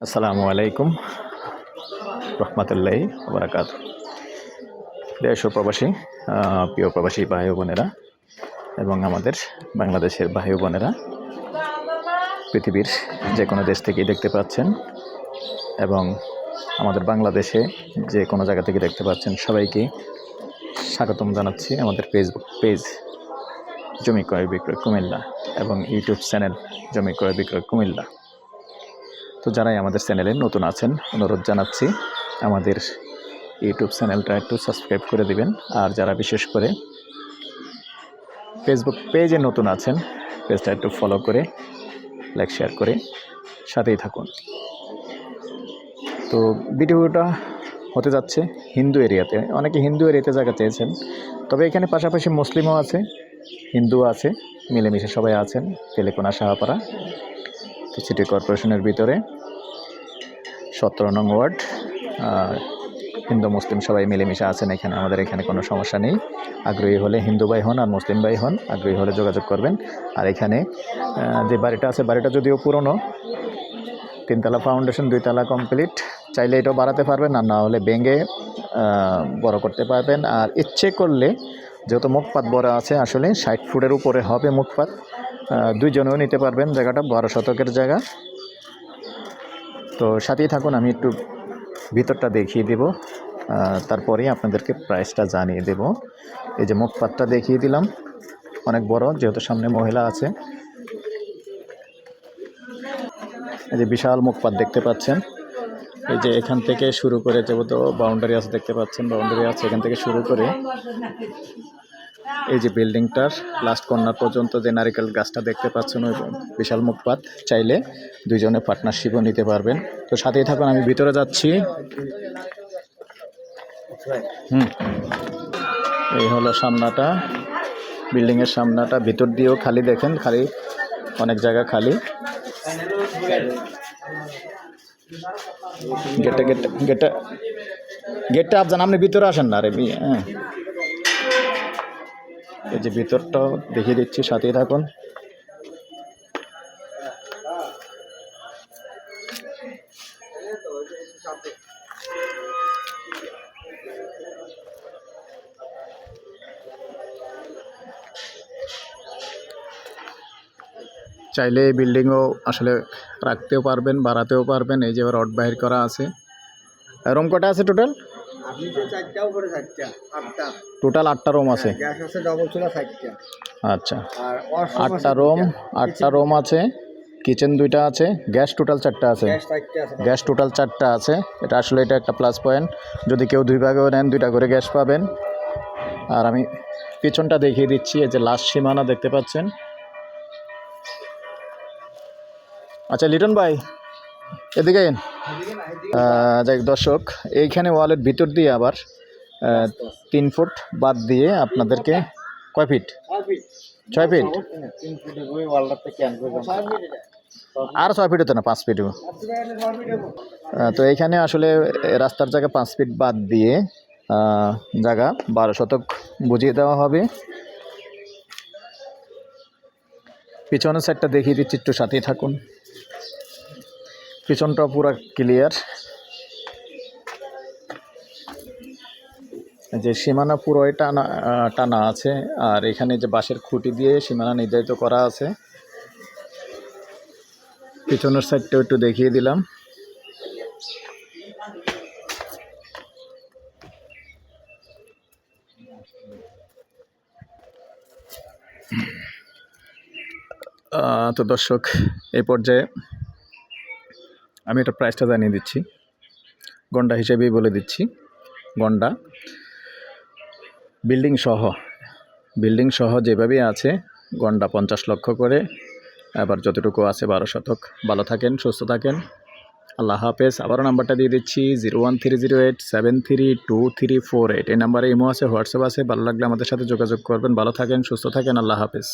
আসসালামু আলাইকুম রহমতুল্লাহি বারাকাত। দেশ ও প্রবাসী প্রিয় প্রবাসী ভাই ও বোনেরা এবং আমাদের বাংলাদেশের ভাই ও বোনেরা পৃথিবীর যে কোনো দেশ থেকেই দেখতে পাচ্ছেন এবং আমাদের বাংলাদেশে যে কোনো জায়গা থেকে দেখতে পাচ্ছেন, সবাইকে স্বাগতম জানাচ্ছি আমাদের ফেসবুক পেজ জমি ক্রয় বিক্রয় কুমিল্লা এবং ইউটিউব চ্যানেল জমি ক্রয় বিক্রয় কুমিল্লা। তো যারাই আমাদের চ্যানেলে নতুন আছেন, অনুরোধ জানাচ্ছি আমাদের ইউটিউব চ্যানেলটা একটু সাবস্ক্রাইব করে দিবেন। আর যারা বিশেষ করে ফেসবুক পেজে নতুন আছেন, পেজটা একটু ফলো করে লাইক শেয়ার করে সাথেই থাকুন। তো ভিডিওটা হতে যাচ্ছে হিন্দু এরিয়াতে। অনেকে হিন্দু এরিয়াতে জায়গা চেয়েছেন, তবে এখানে পাশাপাশি মুসলিমও আছে, হিন্দু আছে, মিলেমিশে সবাই আছেন তেলেকোনা শাহপাড়া। তো সিটি কর্পোরেশনের ভিতরে 17 নং ওয়ার্ড, হিন্দু মুসলিম সবাই মিলেমিশে আছেন এখানে। আমাদের এখানে কোনো সমস্যা নেই। আগ্রহী হলে হিন্দু ভাই হন আর মুসলিম ভাই হন, আগ্রহী হলে যোগাযোগ করবেন। আর এখানে যে বাড়িটা আছে, বাড়িটা যদিও পুরনো, 3 তলা ফাউন্ডেশন, 2 তলা কমপ্লিট। চাইলে এটাও বাড়াতে পারবেন, আর না হলে ভেঙে বড় করতে পারবেন। আর ইচ্ছে করলে, যেহেতু মুখপাত বড় আছে, আসলে 60 ফুটের উপরে হবে মুখপাত, 2 জনেও নিতে পারবেন। জায়গাটা 12 শতকের জায়গা। তো সাথেই থাকুন, আমি একটু ভিতরটা দেখিয়ে দেব, তারপরেই আপনাদেরকে প্রাইসটা জানিয়ে দেব। এই যে মুখপাতটা দেখিয়ে দিলাম, অনেক বড়, যেহেতু সামনে মহিলা আছে। এই যে বিশাল মুখপাত দেখতে পাচ্ছেন। এই যে এখান থেকে শুরু করে যেহেতু বাউন্ডারি আছে, দেখতে পাচ্ছেন বাউন্ডারি আছে, এখান থেকে শুরু করে এই যে বিল্ডিংটার লাস্ট কর্নার পর্যন্ত যে নারিকেল গাছটা দেখতে পাচ্ছেন, ওই বিশাল মুখপাত। চাইলে 2 জনে পার্টনারশিপও নিতে পারবেন। তো সাথেই থাকুন, আমি ভিতরে যাচ্ছি। এই হলো সামনাটা, বিল্ডিংয়ের সামনাটা। ভিতর দিয়েও খালি, দেখেন খালি, অনেক জায়গা খালি। গেটটা আপনার, আপনি ভিতরে আসেন না রে। হ্যাঁ, এই যে ভিতরটাও দেখিয়ে দিচ্ছি, সাথেই থাকুন। চাইলে এই বিল্ডিংও আসলে রাখতেও পারবেন, বাড়াতেও পারবেন। এই যে রড বাহির করা আছে। রুম কটা আছে টোটাল? টোটাল 8টা রুম আছে। আচ্ছা, 8টা রুম আছে। কিচেন 2টা আছে। গ্যাস টোটাল 4টা আছে। গ্যাস টোটাল 4টা আছে। এটা আসলে এটা একটা প্লাস পয়েন্ট। যদি কেউ 2 ভাগেও নেন, 2টা করে গ্যাস পাবেন। আর আমি পিছনটা দেখিয়ে দিচ্ছি। এই যে লাস্ট সীমানা দেখতে পাচ্ছেন। আচ্ছা লিটন ভাই, এদিকে যাই দর্শক, এইখানে ওয়ালের ভিতর দিয়ে আবার 3 ফুট বাদ দিয়ে আপনাদেরকে কয় ফিট? 6 ফিট। আর 6 ফিট হতো না, 5 ফিট। তো এইখানে আসলে রাস্তার জায়গা 5 ফিট বাদ দিয়ে জায়গা 12 শতক বুঝিয়ে দেওয়া হবে। পিছনের সাইডটা দেখিয়ে দিচ্ছি, একটু সাথেই থাকুন। পিছনটা পুরো ক্লিয়ার। যে সীমানা পুরোই টানা আছে। আর এখানে যে বাঁশের খুঁটি দিয়ে সীমানা নির্ধারিত করা আছে। পিছনের সাইডটাও একটু দেখিয়ে দিলাম। তো দর্শক, এই পর্যায়ে আমি এটা প্রাইসটা জানিয়ে দিচ্ছি, গন্ডা হিসেবেই বলে দিচ্ছি। গন্ডা বিল্ডিং সহ যেভাবেই আছে, গন্ডা 50 লক্ষ করে। আবার যতটুকু আছে 12 শতক। ভালো থাকেন, সুস্থ থাকেন, আল্লাহ হাফেজ। আবারও নাম্বারটা দিয়ে দিচ্ছি, 01308732348। এই নাম্বারে ইমো আছে, হোয়াটসঅ্যাপ আছে। ভালো লাগলে আমাদের সাথে যোগাযোগ করবেন। ভালো থাকেন, সুস্থ থাকেন, আল্লাহ হাফেজ।